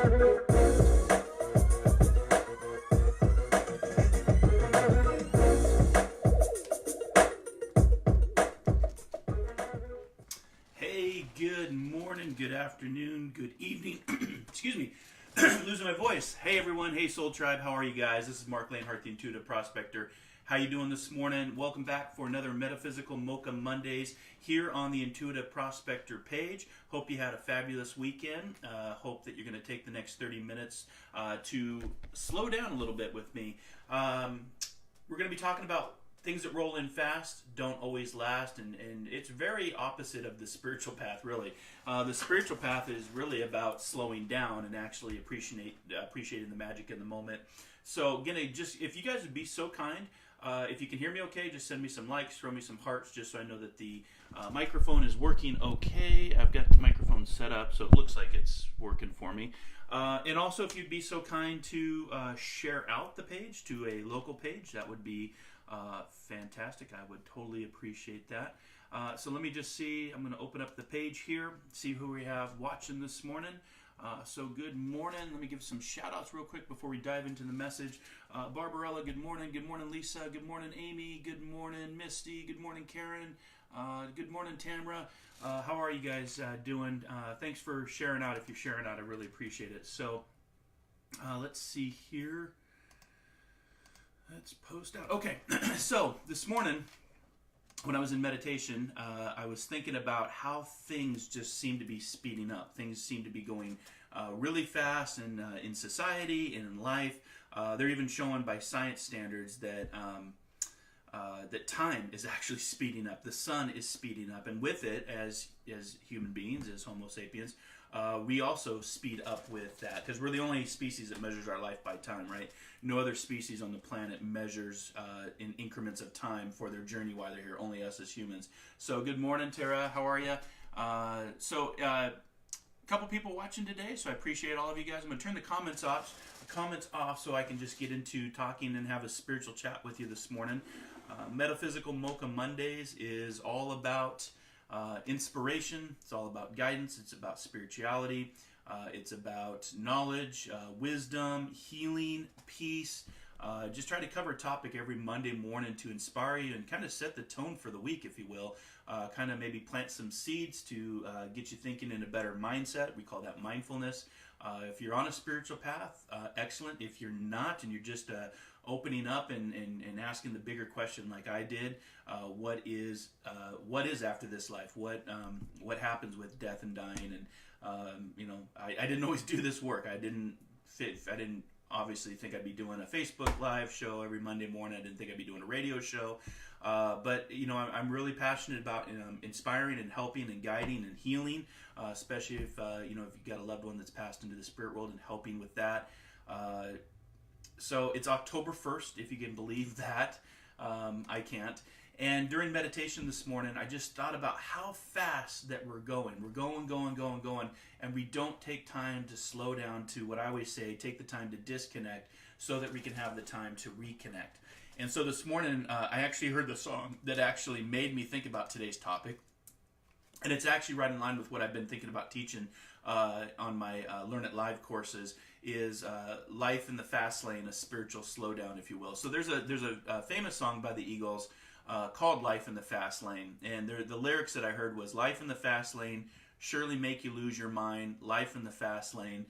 Hey, good morning, good afternoon, good evening. Excuse me, losing my voice. Hey everyone, hey Soul Tribe, how are you guys? This is Marc, Lainhart, the Intuitive Prospector. How you doing this morning? Welcome back for another Metaphysical Mocha Mondays here on the Intuitive Prospector page. Hope you had a fabulous weekend. Hope that you're going to take the next 30 minutes to slow down a little bit with me. We're going to be talking about things that roll in fast don't always last, and it's very opposite of the spiritual path, really. The spiritual path is really about slowing down and actually appreciating the magic in the moment. So, if you guys would be so kind, if you can hear me okay, just send me some likes, throw me some hearts, just so I know that the microphone is working okay. I've got the microphone set up, so it looks like it's working for me. And also, if you'd be so kind to share out the page to a local page, that would be fantastic. I would totally appreciate that. So let me just see. I'm going to open up the page here, see who we have watching this morning. So good morning. Let me give some shout outs real quick before we dive into the message. Barbarella, good morning. Good morning, Lisa. Good morning, Amy. Good morning, Misty. Good morning, Karen. Good morning, Tamra. How are you guys doing? Thanks for sharing out. If you're sharing out, I really appreciate it. So let's see here. Let's post out. Okay, so this morning when I was in meditation, I was thinking about how things just seem to be speeding up. Things seem to be going really fast in society and in life. They're even showing by science standards that that time is actually speeding up. The sun is speeding up, and with it, as human beings, as Homo sapiens, we also speed up with that, because we're the only species that measures our life by time, right? No other species on the planet measures in increments of time for their journey while they're here, only us as humans. So good morning, Tara. How are you? A couple people watching today, so I appreciate all of you guys. I'm going to turn the comments off so I can just get into talking and have a spiritual chat with you this morning. Metaphysical Mocha Mondays is all about inspiration. It's all about guidance. It's about spirituality. It's about knowledge, wisdom, healing, peace. Just try to cover a topic every Monday morning to inspire you and kind of set the tone for the week, if you will. Kind of maybe plant some seeds to get you thinking in a better mindset. We call that mindfulness. If you're on a spiritual path, excellent. If you're not, and you're just opening up and asking the bigger question like I did, what is after this life? What happens with death and dying? And I didn't always do this work. I didn't obviously think I'd be doing a Facebook live show every Monday morning. I didn't think I'd be doing a radio show. But I'm really passionate about inspiring and helping and guiding and healing, especially if you've got a loved one that's passed into the spirit world, and helping with that. So it's October 1st, if you can believe that. I can't. And during meditation this morning, I just thought about how fast that we're going. We're going, and we don't take time to slow down to, what I always say, take the time to disconnect so that we can have the time to reconnect. And so this morning, I actually heard the song that actually made me think about today's topic. And it's actually right in line with what I've been thinking about teaching on my Learn It Live courses, is Life in the Fast Lane, a spiritual slowdown, if you will. So there's a famous song by the Eagles called Life in the Fast Lane. And the lyrics that I heard was, life in the fast lane, surely make you lose your mind, life in the fast lane.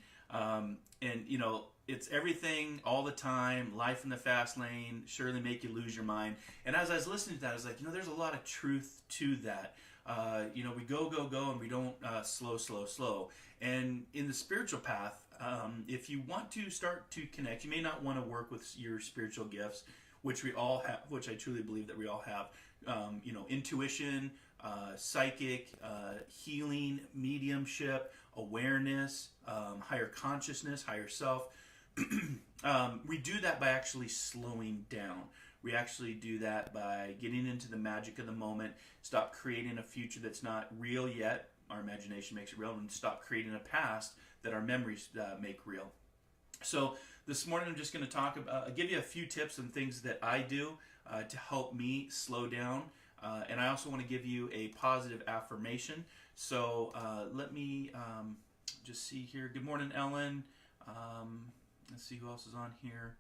It's everything all the time, life in the fast lane, surely make you lose your mind. And as I was listening to that, I was like, there's a lot of truth to that. We go, and we don't slow. And in the spiritual path, if you want to start to connect, you may not want to work with your spiritual gifts, which we all have, which I truly believe that we all have. Intuition, psychic, healing, mediumship, awareness, higher consciousness, higher self. We do that by actually slowing down. We actually do that by getting into the magic of the moment, stop creating a future that's not real yet. Our imagination makes it real, and stop creating a past that our memories make real. So this morning I'm just going to give you a few tips and things that I do to help me slow down. And I also want to give you a positive affirmation. So let me just see here. Good morning, Ellen. Let's see who else is on here.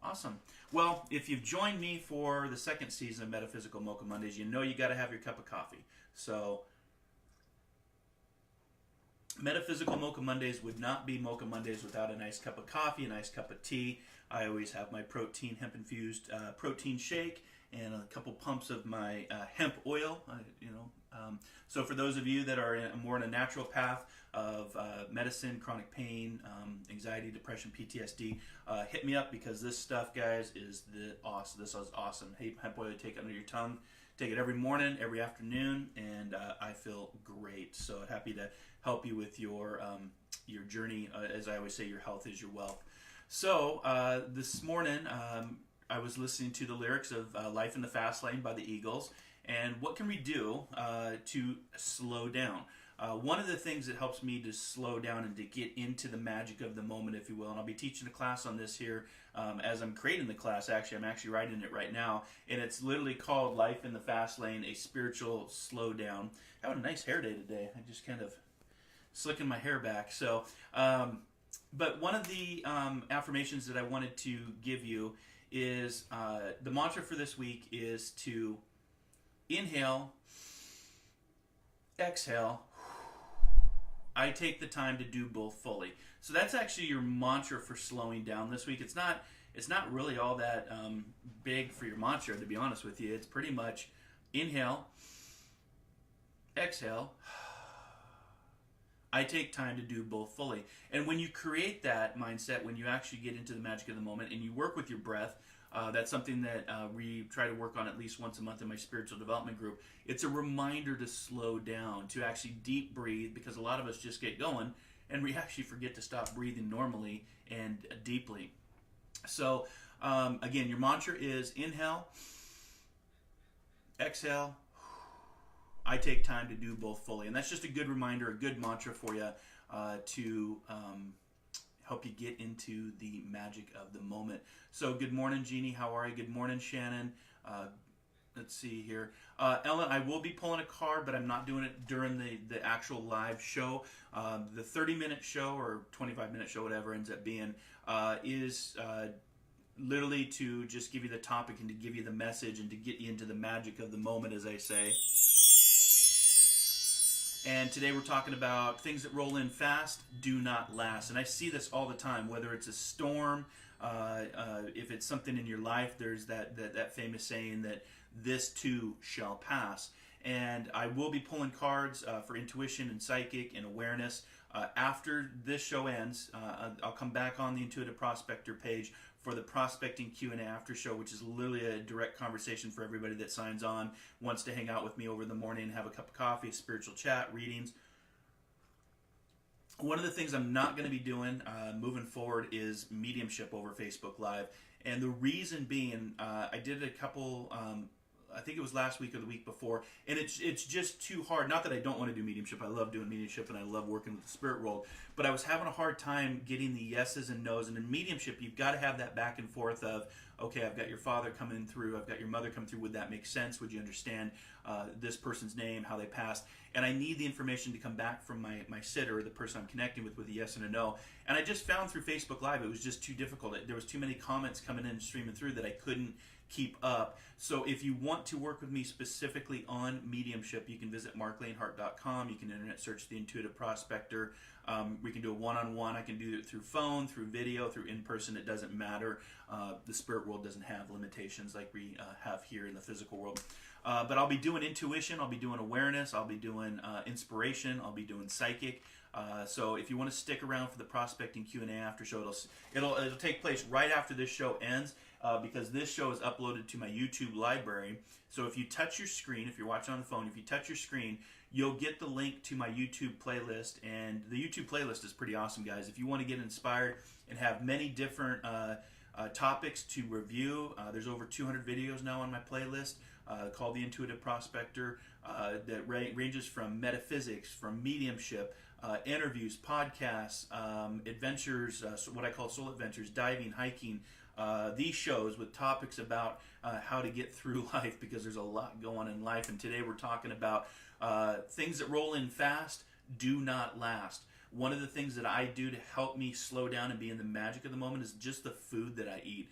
Awesome. Well, if you've joined me for the second season of Metaphysical Mocha Mondays, you know you got to have your cup of coffee. So, Metaphysical Mocha Mondays would not be Mocha Mondays without a nice cup of coffee, a nice cup of tea. I always have my protein, hemp-infused protein shake and a couple pumps of my hemp oil, So for those of you that are more in a natural path of medicine, chronic pain, anxiety, depression, PTSD, hit me up because this stuff, guys, is awesome. This is awesome. Hey, hemp oil, take it under your tongue. Take it every morning, every afternoon, and I feel great. So happy to help you with your journey. As I always say, your health is your wealth. So this morning, I was listening to the lyrics of Life in the Fast Lane by the Eagles. And what can we do to slow down? One of the things that helps me to slow down and to get into the magic of the moment, if you will, and I'll be teaching a class on this here as I'm creating the class. Actually, I'm actually writing it right now, and it's literally called Life in the Fast Lane, a Spiritual Slowdown. I have a nice hair day today. I just kind of slicking my hair back. So, but one of the affirmations that I wanted to give you is the mantra for this week is to inhale, exhale, I take the time to do both fully. So that's actually your mantra for slowing down this week. It's not really all that big for your mantra, to be honest with you. It's pretty much inhale, exhale, I take time to do both fully. And when you create that mindset, when you actually get into the magic of the moment and you work with your breath, that's something that we try to work on at least once a month in my spiritual development group. It's a reminder to slow down, to actually deep breathe, because a lot of us just get going and we actually forget to stop breathing normally and deeply. So again, your mantra is inhale, exhale, I take time to do both fully. And that's just a good reminder, a good mantra for you to help you get into the magic of the moment. So good morning, Jeannie. How are you? Good morning, Shannon. Let's see here. Ellen, I will be pulling a card, but I'm not doing it during the actual live show. The 30-minute show or 25-minute show, whatever ends up being, is literally to just give you the topic and to give you the message and to get you into the magic of the moment, as I say. And today we're talking about things that roll in fast, do not last. And I see this all the time, whether it's a storm, if it's something in your life, there's that famous saying that this too shall pass. And I will be pulling cards for intuition and psychic and awareness. After this show ends, I'll come back on the Intuitive Prospector page for the Prospecting Q&A after show, which is literally a direct conversation for everybody that signs on, wants to hang out with me over the morning, have a cup of coffee, a spiritual chat, readings. One of the things I'm not going to be doing moving forward is mediumship over Facebook Live. And the reason being, I did a couple, I think it was last week or the week before, and it's just too hard. Not that I don't want to do mediumship. I love doing mediumship, and I love working with the spirit world. But I was having a hard time getting the yeses and nos. And in mediumship, you've got to have that back and forth of, okay, I've got your father coming through. I've got your mother come through. Would that make sense? Would you understand this person's name, how they passed? And I need the information to come back from my sitter, the person I'm connecting with a yes and a no. And I just found through Facebook Live, it was just too difficult. There was too many comments coming in and streaming through that I couldn't keep up. So if you want to work with me specifically on mediumship, you can visit marclainhart.com. You can internet search the Intuitive Prospector. We can do a one-on-one. I can do it through phone, through video, through in-person. It doesn't matter. The spirit world doesn't have limitations like we have here in the physical world. But I'll be doing intuition. I'll be doing awareness. I'll be doing inspiration. I'll be doing psychic. So if you want to stick around for the Prospecting Q&A after show, it'll take place right after this show ends. Because this show is uploaded to my YouTube library. So if you touch your screen, if you're watching on the phone, if you touch your screen, you'll get the link to my YouTube playlist. And the YouTube playlist is pretty awesome, guys. If you want to get inspired and have many different topics to review, there's over 200 videos now on my playlist called the Intuitive Prospector that ranges from metaphysics, from mediumship, interviews, podcasts, adventures, what I call soul adventures, diving, hiking, these shows with topics about how to get through life, because there's a lot going on in life. And today we're talking about things that roll in fast, do not last. one of the things that I do to help me slow down and be in the magic of the moment is just the food that I eat.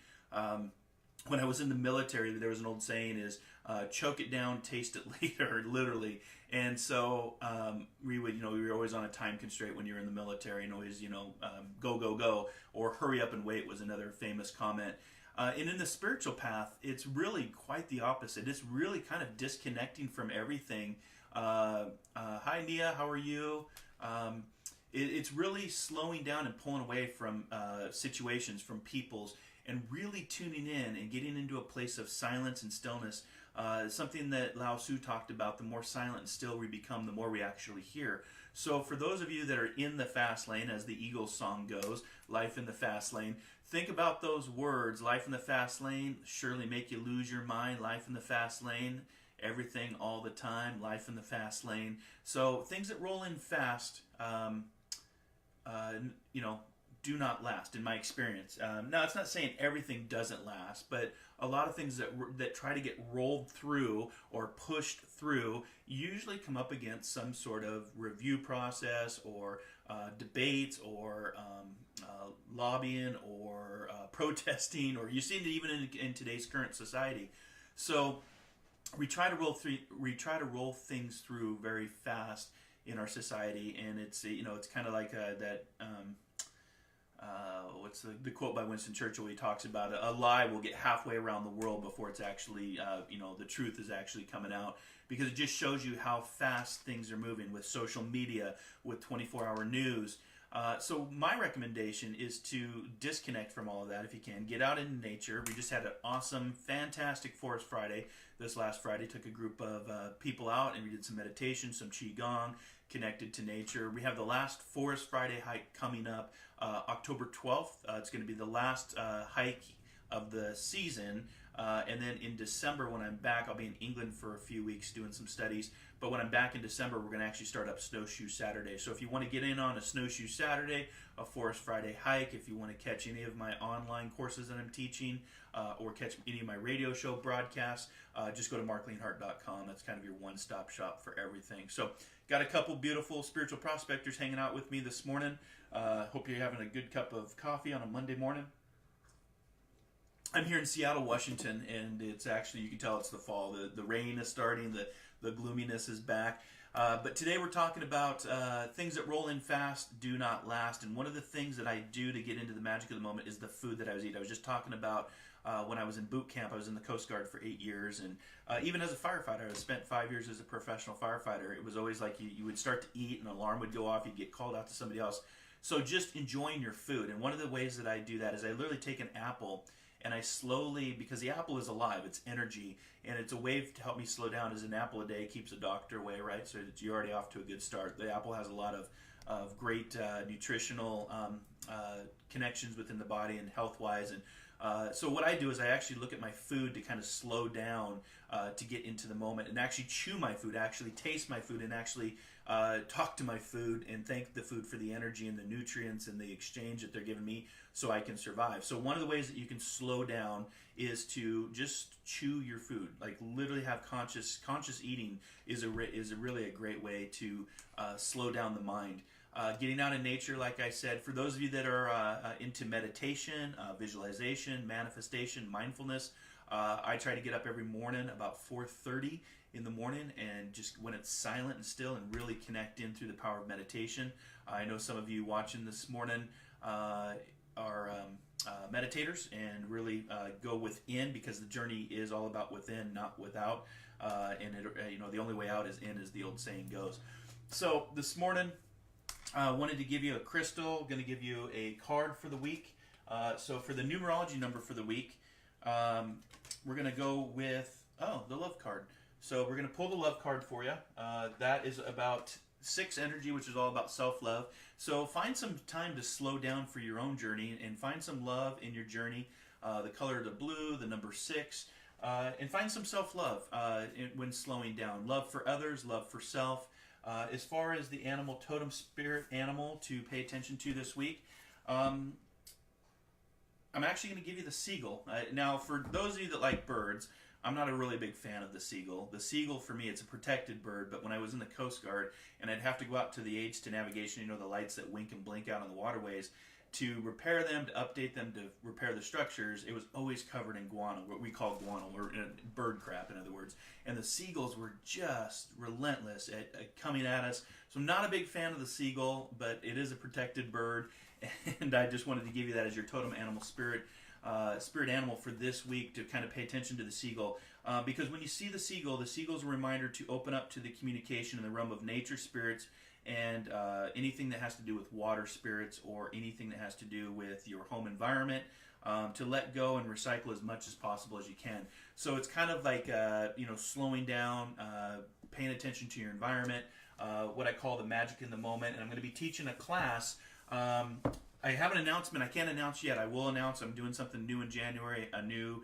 When I was in the military, there was an old saying is, choke it down, taste it later, literally. And so we were always on a time constraint when you're in the military, and always, go, go, go, or hurry up and wait was another famous comment. And in the spiritual path, it's really quite the opposite. It's really kind of disconnecting from everything. Hi, Nia, how are you? It's really slowing down and pulling away from situations, from people's, and really tuning in and getting into a place of silence and stillness. Something that Lao Tzu talked about, the more silent and still we become, the more we actually hear. So for those of you that are in the fast lane, as the Eagles song goes, life in the fast lane, think about those words, life in the fast lane, surely make you lose your mind, life in the fast lane, everything all the time, life in the fast lane. So things that roll in fast, do not last, in my experience. Now, it's not saying everything doesn't last, but a lot of things that try to get rolled through or pushed through usually come up against some sort of review process or debates or lobbying or protesting, or you see it even in today's current society. So we try to roll things through very fast in our society, and it's kind of like that. What's the quote by Winston Churchill? He talks about a lie will get halfway around the world before it's actually, the truth is actually coming out, because it just shows you how fast things are moving with social media, with 24-hour news. So my recommendation is to disconnect from all of that if you can. Get out into nature. We just had an awesome, fantastic Forest Friday. This last Friday, took a group of people out and we did some meditation, some Qigong, connected to nature. We have the last Forest Friday hike coming up October 12th. It's going to be the last hike of the season. And then in December, when I'm back, I'll be in England for a few weeks doing some studies. But when I'm back in December, we're going to actually start up Snowshoe Saturday. So if you want to get in on a Snowshoe Saturday, a Forest Friday hike, if you want to catch any of my online courses that I'm teaching, or catch any of my radio show broadcasts, just go to marclainhart.com. That's kind of your one-stop shop for everything. So got a couple beautiful spiritual prospectors hanging out with me this morning. Hope you're having a good cup of coffee on a Monday morning. I'm here in Seattle, Washington, and it's actually, you can tell it's the fall. The rain is starting, the gloominess is back. But today we're talking about things that roll in fast, do not last. And one of the things that I do to get into the magic of the moment is the food that I was eating. I was just talking about when I was in boot camp. I was in the Coast Guard for 8 years. And even as a firefighter, I spent 5 years as a professional firefighter. It was always like you would start to eat, an alarm would go off, you'd get called out to somebody else. So just enjoying your food. And one of the ways that I do that is I literally take an apple, and I slowly, because the apple is alive, it's energy, and it's a way to help me slow down, as an apple a day keeps a doctor away, right? So you're already off to a good start. The apple has a lot of great nutritional connections within the body and health-wise. And so what I do is I actually look at my food to kind of slow down to get into the moment and actually chew my food, actually taste my food, and actually talk to my food and thank the food for the energy and the nutrients and the exchange that they're giving me so I can survive. So one of the ways that you can slow down is to just chew your food. Like literally have conscious eating is really a great way to slow down the mind. Getting out in nature, like I said, for those of you that are into meditation, visualization, manifestation, mindfulness, I try to get up every morning about 4:30 in the morning, and just when it's silent and still, and really connect in through the power of meditation. I know some of you watching this morning are meditators and really go within, because the journey is all about within, not without. And the only way out is in, as the old saying goes. So this morning, I wanted to give you a crystal. Going to give you a card for the week. So for the numerology number for the week, we're going to go with the love card. So we're going to pull the love card for you. That is about 6 energy, which is all about self-love. So find some time to slow down for your own journey and find some love in your journey. The color of the blue, the number 6, and find some self-love when slowing down. Love for others, love for self. As far as the animal, totem spirit animal to pay attention to this week, I'm actually going to give you the seagull. Now, for those of you that like birds, I'm not a really big fan of the Seagull. The Seagull, for me, it's a protected bird, but when I was in the Coast Guard and I'd have to go out to the aids to navigation, the lights that wink and blink out on the waterways, to repair them, to update them, to repair the structures, it was always covered in guano, what we call guano, or bird crap, in other words. And the seagulls were just relentless at coming at us. So I'm not a big fan of the seagull, but it is a protected bird, and I just wanted to give you that as your totem animal spirit animal for this week, to kind of pay attention to the seagull. Because when you see the seagull is a reminder to open up to the communication in the realm of nature spirits, and anything that has to do with water spirits, or anything that has to do with your home environment, to let go and recycle as much as possible as you can. So it's kind of like slowing down, paying attention to your environment, what I call the magic in the moment. And I'm going to be teaching a class. I have an announcement. I can't announce yet. I will announce I'm doing something new in January, a new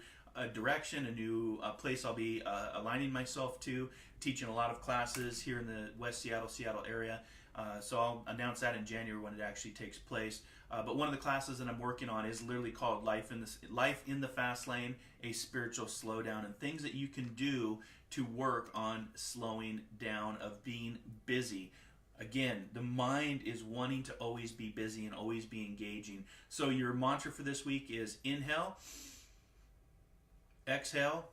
direction, a new place I'll be aligning myself to, teaching a lot of classes here in the West Seattle area. So I'll announce that in January when it actually takes place. But one of the classes that I'm working on is literally called Life in the Fast Lane, a Spiritual Slowdown, and things that you can do to work on slowing down, of being busy. Again, the mind is wanting to always be busy and always be engaging. So your mantra for this week is inhale, exhale.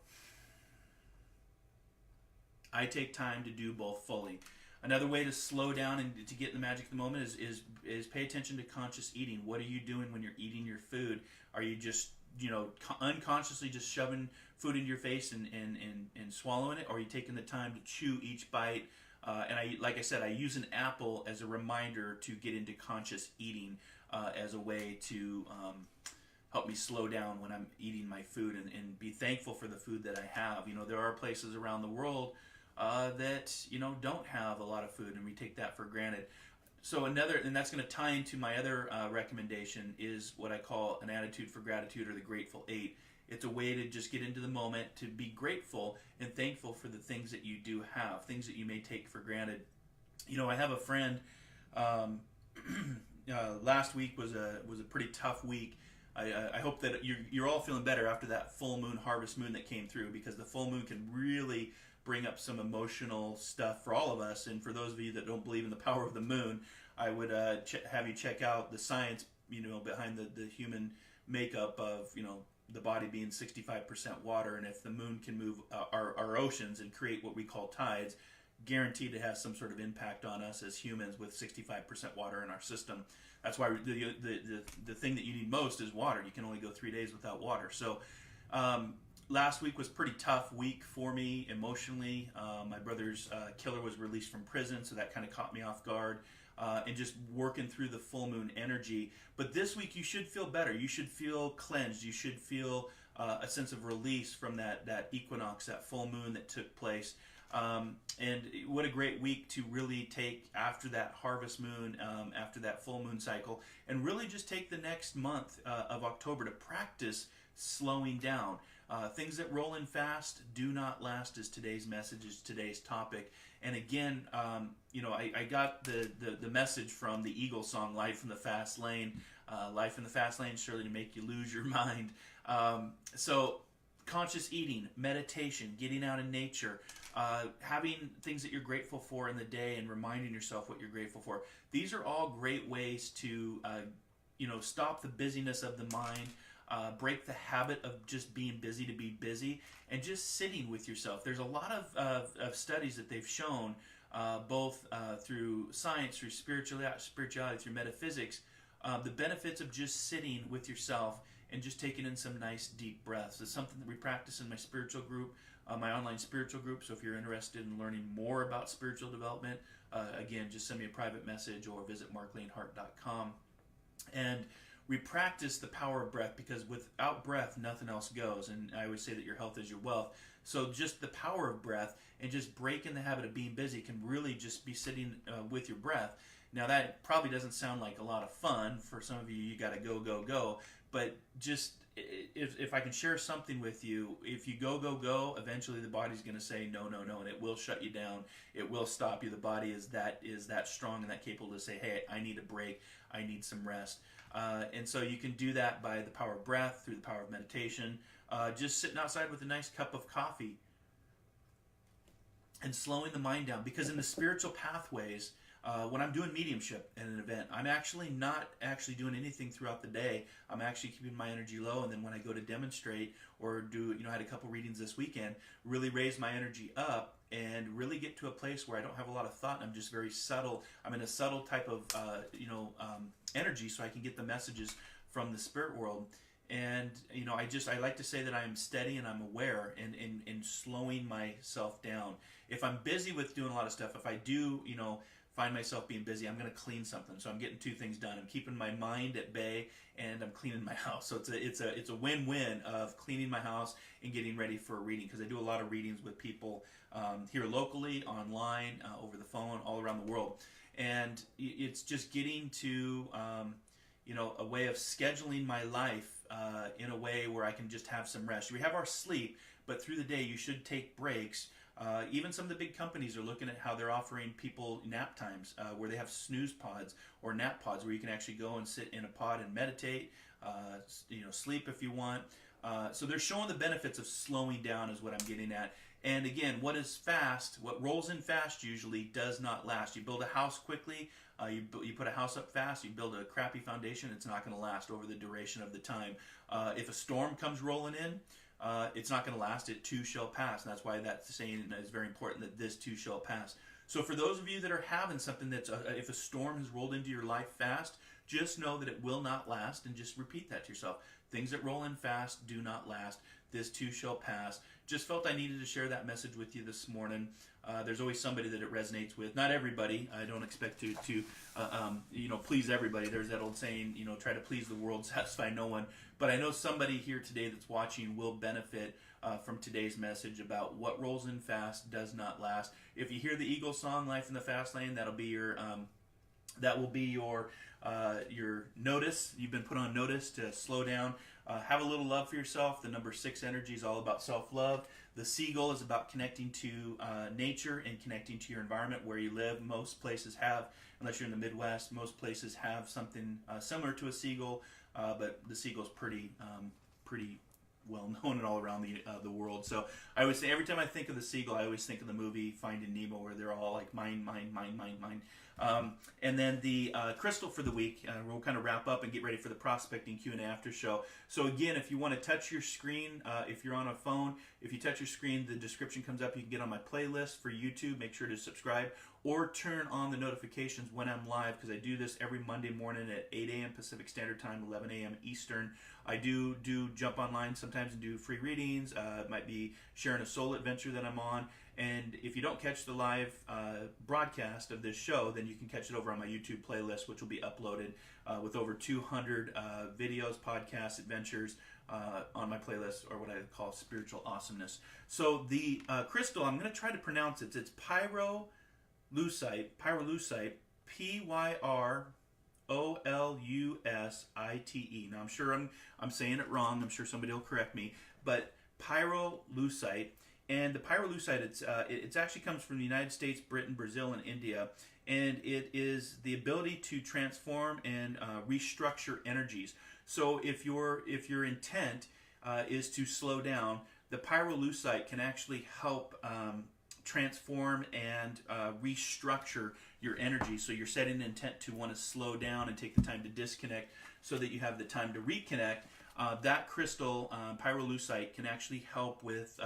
I take time to do both fully. Another way to slow down and to get in the magic of the moment is pay attention to conscious eating. What are you doing when you're eating your food? Are you just unconsciously just shoving food into your face and swallowing it, or are you taking the time to chew each bite? And like I said, I use an apple as a reminder to get into conscious eating, as a way to help me slow down when I'm eating my food, and be thankful for the food that I have. There are places around the world that don't have a lot of food, and we take that for granted. So and that's going to tie into my other recommendation, is what I call an attitude for gratitude, or the Grateful 8. It's a way to just get into the moment, to be grateful and thankful for the things that you do have, things that you may take for granted. I have a friend. Last week was a pretty tough week. I hope that you're all feeling better after that full moon, harvest moon that came through, because the full moon can really bring up some emotional stuff for all of us. And for those of you that don't believe in the power of the moon, I would have you check out the science, behind the human makeup of, the body being 65% water. And if the moon can move our oceans and create what we call tides, guaranteed to have some sort of impact on us as humans with 65% water in our system. That's why the thing that you need most is water. You can only go 3 days without water. So last week was pretty tough week for me emotionally. My brother's killer was released from prison, so that kind of caught me off guard. And just working through the full moon energy. But this week you should feel better. You should feel cleansed. You should feel a sense of release from that equinox, that full moon that took place. And what a great week to really take after that harvest moon, after that full moon cycle, and really just take the next month of October to practice slowing down. Things that roll in fast do not last is today's message, is today's topic. And again, I got the message from the Eagle song, Life in the Fast Lane. Life in the Fast Lane, surely to make you lose your mind. So conscious eating, meditation, getting out in nature, having things that you're grateful for in the day, and reminding yourself what you're grateful for. These are all great ways to, stop the busyness of the mind, break the habit of just being busy to be busy, and just sitting with yourself. There's a lot of studies that they've shown, both through science, through spirituality, through metaphysics, the benefits of just sitting with yourself and just taking in some nice deep breaths. It's something that we practice in my spiritual group, my online spiritual group. So if you're interested in learning more about spiritual development, again, just send me a private message or visit marclainhart.com. And we practice the power of breath, because without breath, nothing else goes. And I always say that your health is your wealth. So just the power of breath and just breaking the habit of being busy can really just be sitting with your breath. Now that probably doesn't sound like a lot of fun for some of you. You got to go, go, go. But just if I can share something with you, if you go, go, go, eventually the body's going to say no, no, no, and it will shut you down. It will stop you. The body is that strong and that capable to say, hey, I need a break. I need some rest. And so you can do that by the power of breath, through the power of meditation, just sitting outside with a nice cup of coffee and slowing the mind down. Because in the spiritual pathways, when I'm doing mediumship at an event, I'm actually not doing anything throughout the day. I'm actually keeping my energy low, and then when I go to demonstrate or do, I had a couple readings this weekend, really raise my energy up and really get to a place where I don't have a lot of thought, and I'm just very subtle. I'm in a subtle type of, energy, so I can get the messages from the spirit world. And, I like to say that I'm steady and I'm aware and slowing myself down. If I'm busy with doing a lot of stuff, if I do, find myself being busy, I'm going to clean something. So I'm getting two things done. I'm keeping my mind at bay, and I'm cleaning my house. So it's a win-win of cleaning my house and getting ready for a reading, because I do a lot of readings with people here locally, online, over the phone, all around the world. And it's just getting to a way of scheduling my life in a way where I can just have some rest. We have our sleep, but through the day you should take breaks. Even some of the big companies are looking at how they're offering people nap times, where they have snooze pods or nap pods where you can actually go and sit in a pod and meditate, sleep if you want. So they're showing the benefits of slowing down is what I'm getting at. And again, what is fast, what rolls in fast usually does not last. You build a house quickly, you put a house up fast, you build a crappy foundation, it's not going to last over the duration of the time. If a storm comes rolling in, it's not going to last. It too shall pass. And that's why that saying is very important, that this too shall pass. So for those of you that are having something that's, if a storm has rolled into your life fast, just know that it will not last, and just repeat that to yourself. Things that roll in fast do not last. This too shall pass. Just felt I needed to share that message with you this morning. There's always somebody that it resonates with. Not everybody. I don't expect to please everybody. There's that old saying, try to please the world, satisfy no one. But I know somebody here today that's watching will benefit from today's message about what rolls in fast does not last. If you hear the Eagle song, "Life in the Fast Lane," that will be your notice. You've been put on notice to slow down. Have a little love for yourself. The number 6 energy is all about self-love. The Seagull is about connecting to nature and connecting to your environment where you live. Most places have, unless you're in the Midwest, most places have something similar to a seagull, but the seagull's pretty well known and all around the world. So I always say, every time I think of the seagull, I always think of the movie Finding Nemo, where they're all like mine, mine, mine, mine, mine. And then the crystal for the week, we'll kind of wrap up and get ready for the prospecting Q&A after show. So again, if you want to touch your screen, if you're on a phone, if you touch your screen, the description comes up. You can get on my playlist for YouTube. Make sure to subscribe or turn on the notifications when I'm live, because I do this every Monday morning at 8 a.m. Pacific Standard Time, 11 a.m. Eastern. I do jump online sometimes and do free readings. It might be sharing a soul adventure that I'm on. And if you don't catch the live broadcast of this show, then you can catch it over on my YouTube playlist, which will be uploaded with over 200 videos, podcasts, adventures on my playlist, or what I call spiritual awesomeness. So the crystal, I'm going to try to pronounce it. It's pyrolusite, Pyrolusite. Now I'm sure I'm saying it wrong. I'm sure somebody will correct me, but pyrolusite. And the pyrolusite, it actually comes from the United States, Britain, Brazil, and India, and it is the ability to transform and restructure energies. So if your intent is to slow down, the pyrolusite can actually help transform and restructure your energy. So you're setting an intent to want to slow down and take the time to disconnect so that you have the time to reconnect. That crystal, pyrolusite, can actually help with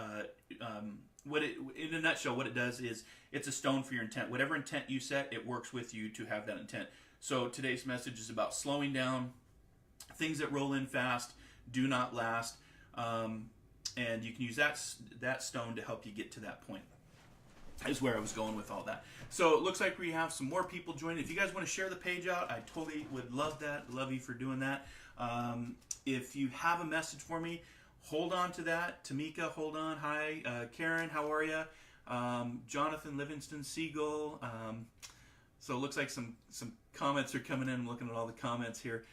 in a nutshell, what it does is it's a stone for your intent. Whatever intent you set, it works with you to have that intent. So today's message is about slowing down. Things that roll in fast do not last, and you can use that stone to help you get to that point. Is where I was going with all that. So it looks like we have some more people joining. If you guys want to share the page out, I totally would love that. Love you for doing that. If you have a message for me, hold on to that. Tamika, hold on. Hi. Karen, how are you? Jonathan Livingston, Seagull. So it looks like some comments are coming in. I'm looking at all the comments here.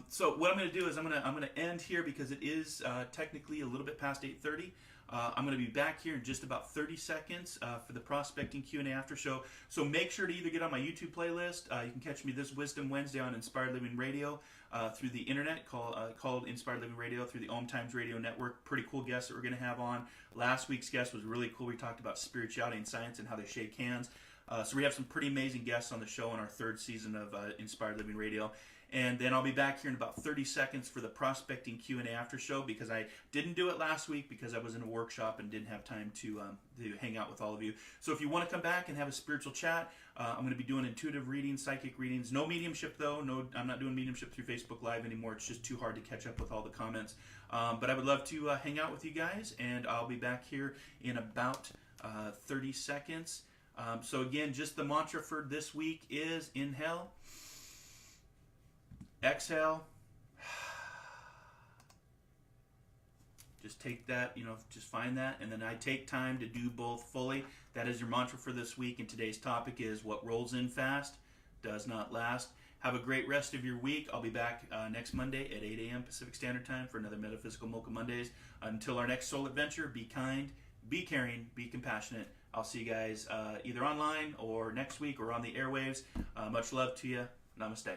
So what I'm going to do is I'm going to end here because it is technically a little bit past 8:30. I'm going to be back here in just about 30 seconds for the Prospecting Q&A after show. So make sure to either get on my YouTube playlist. You can catch me this Wisdom Wednesday on Inspired Living Radio through the internet, called Inspired Living Radio through the Om Times Radio Network. Pretty cool guests that we're going to have on. Last week's guest was really cool. We talked about spirituality and science and how they shake hands. So we have some pretty amazing guests on the show in our third season of Inspired Living Radio. And then I'll be back here in about 30 seconds for the Prospecting Q&A after show because I didn't do it last week because I was in a workshop and didn't have time to hang out with all of you. So if you want to come back and have a spiritual chat, I'm going to be doing intuitive readings, psychic readings. No mediumship though. No, I'm not doing mediumship through Facebook Live anymore. It's just too hard to catch up with all the comments. But I would love to hang out with you guys, and I'll be back here in about 30 seconds. So again, just the mantra for this week is inhale, exhale. Just take that, just find that, and then I take time to do both fully. That is your mantra for this week, and today's topic is what rolls in fast does not last. Have a great rest of your week. I'll be back next Monday at 8 a.m. Pacific Standard Time for another Metaphysical Mocha Mondays. Until our next soul adventure, be kind, be caring, be compassionate. I'll see you guys either online or next week or on the airwaves. Much love to you. Namaste.